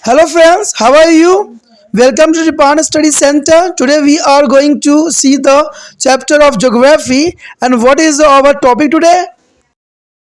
Hello friends, how are you? Welcome to Japan Study Center. Today we are going to see the chapter of geography and what is our topic today?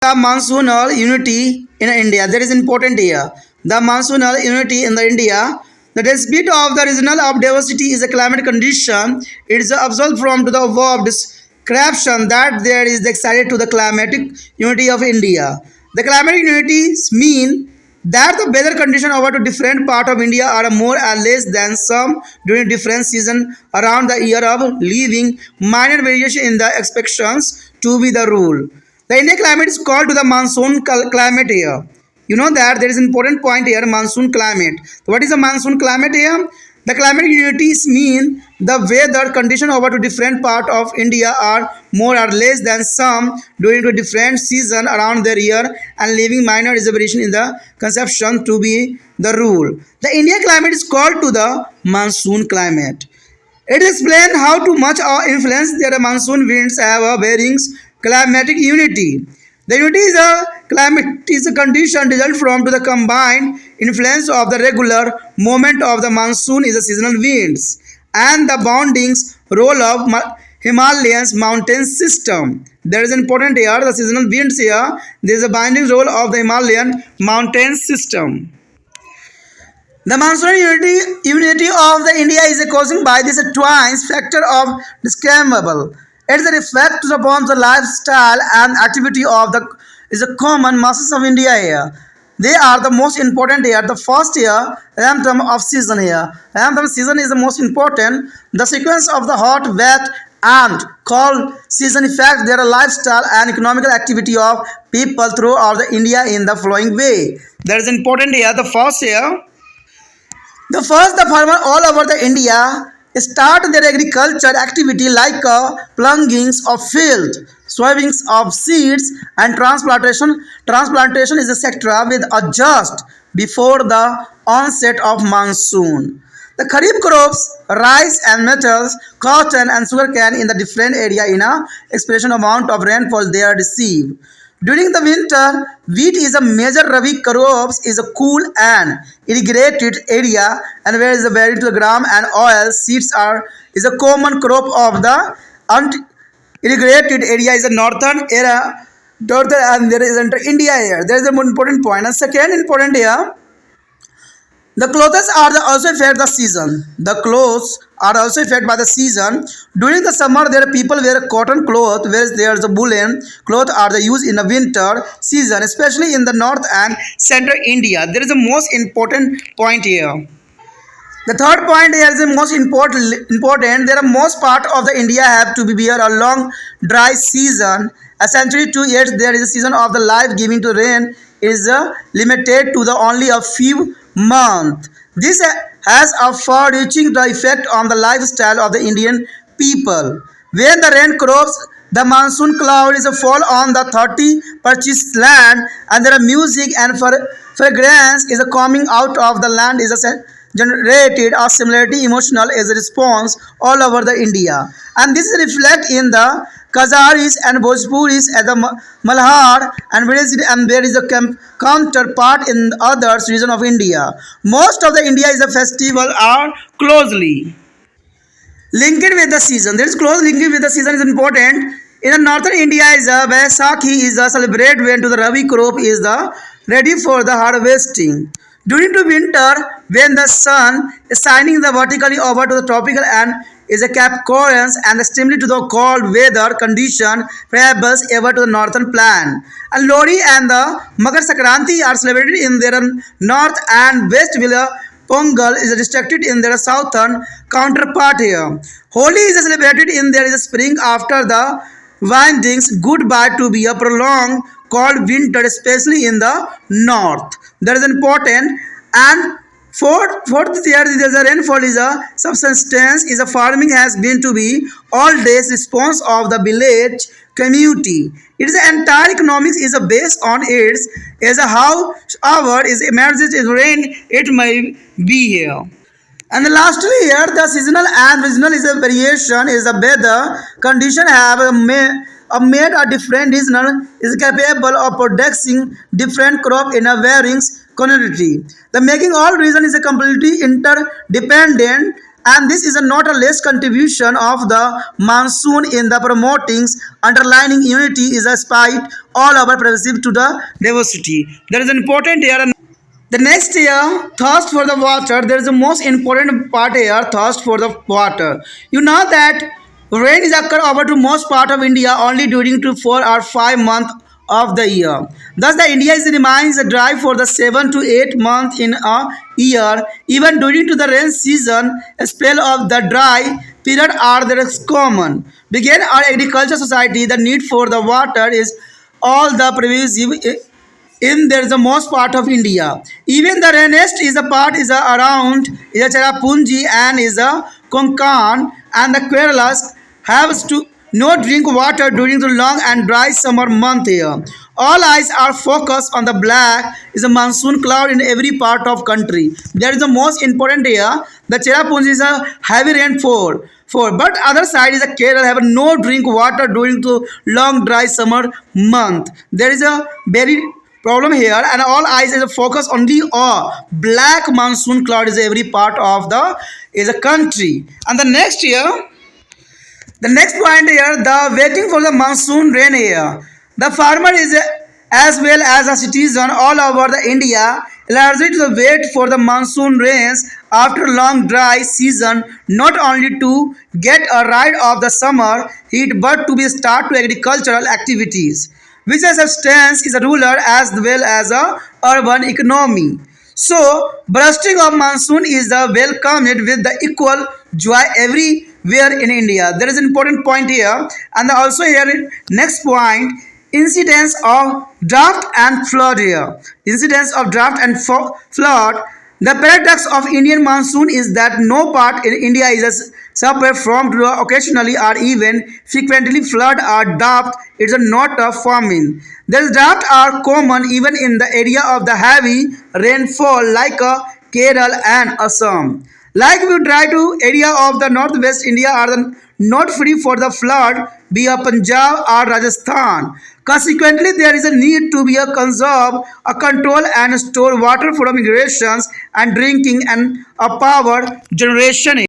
The monsoonal unity in India. That is important here. The monsoonal unity in the India. The despite of the regional of diversity is a climate condition. It is observed from to the above description that there is excited to the climatic unity of India. The climatic unity mean that the weather condition over to different part of India are more or less than some during different season around the year of leaving minor variation in the expectations to be the rule. The Indian climate is called to the monsoon climate here. You know that there is an important point here, monsoon climate. So what is the monsoon climate here? The climatic unities mean the weather condition over to different part of India are more or less than some during to different season around their year and leaving minor reservation in the conception to be the rule. The Indian climate is called to the monsoon climate. It explains how too much influence their monsoon winds have a bearings climatic unity. The unity is a climate is a condition result from to the combined influence of the regular movement of the monsoon is the seasonal winds and the boundings role of Himalayan mountain system. There is important here the seasonal winds here. There is a binding role of the Himalayan mountain system. The monsoon unity of the India is causing by this twins factor of discriminable. It is a reflect upon the lifestyle and activity of the is a common masses of India here. They are the most important here. The first year, anthem of season here. Anthem season is the most important. The sequence of the hot, wet, and cold season affect their lifestyle and economical activity of people throughout the India in the following way. There is important here. The first year. The farmer all over the India start their agriculture activity like plungings of field, sowings of seeds, and transplantation. Transplantation is a sector with a just before the onset of monsoon. The kharif crops, rice and metals, cotton and sugarcane in the different area in a expression amount of rainfall they are received. During the winter, wheat is a major rabi crops is a cool and irrigated area and where is a berry to the gram and oil seeds are is a common crop of the irrigated area is a northern and there is enter India here. There is a more important point. And second important here the clothes are also affected the season. The clothes are also affected by the season. During the summer, there are people wear cotton cloth, whereas there is a woolen cloth are the used in the winter season, especially in the north and central India. There is a most important point here. The third point here is the most important. There are most part of the India have to be bear a long dry season. Essentially, 2 years there is a season of the life giving to rain is limited to the only a few months. This has a far-reaching effect on the lifestyle of the Indian people. When the rain crops, the monsoon cloud is a fall on the 30 purchased land, and there are music and fragrance is a coming out of the land is a generated a similarity emotional as a response all over the India. And this is reflect in the Kazaris and Bhojpuris at the Malhar and there is a counterpart in other region of India. Most of the India is a festival are closely linked with the season. There is close linkage with the season is important. In the northern India is a Vaisakhi is a celebrate when to the Rabi crop is the ready for the harvesting. During the winter, when the sun is shining the vertically over to the tropical and is a Capricorn and extremely to the cold weather condition prevails ever to the northern plan. And Lori and the Makar Sankranti are celebrated in their north and west will Pongal is restricted in their southern counterpart here. Holi is celebrated in their spring after the windings goodbye to be a prolonged cold winter, especially in the north. That is important. And fourth there is a rainfall is a subsistence is a farming has been to be all days response of the village community. It is the entire economics is a based on its as a how hour is emerges is rain it may be here. And lastly here the seasonal and regional is a variation is a weather condition have made a different region is capable of producing different crop in a varying quantity. The making all region is a completely interdependent, and this is a not a less contribution of the monsoon in the promoting underlining unity is a spite all our pervasive to the diversity. There is an important here. The next year, thirst for the water. There is the most important part here, thirst for the water. You know that rain is occur over to most part of India only during to 4 or 5 months of the year. Thus, the India is remains dry for the 7 to 8 months in a year. Even during to the rain season, a spell of the dry period are there is common. Begin our agriculture society. The need for the water is all the pervasive in there is the most part of India. Even the rainiest is a part is a around is a Cherrapunji and is a Konkan and the Kerala's has to no drink water during the long and dry summer month here. All eyes are focused on the black is a monsoon cloud in every part of country. That is the most important here. The Cherrapunji is a heavy rainfall. But other side is a Kerala have no drink water during the long dry summer month. There is a very problem here and all eyes is focused on the black monsoon cloud is every part of the is a country. And the next year, the next point here, the waiting for the monsoon rain here. The farmer is as well as a citizen all over the India largely to the wait for the monsoon rains after long dry season, not only to get a ride of the summer heat but to be start to agricultural activities, which as a stance is a rural as well as a urban economy. So, bursting of monsoon is welcomed with the equal joy everywhere in India. There is an important point here, and also here next point incidence of drought and flood here. Incidence of drought and flood. The paradox of Indian monsoon is that no part in India is as suffer from drought occasionally or even frequently flood or drought. It's a not a famine. These drought are common even in the area of the heavy rainfall like Kerala and Assam. Like we try to area of the northwest India are the not free for the flood, be a Punjab or Rajasthan. Consequently, there is a need to be a conserve, a control and store water for migrations and drinking and a power generation.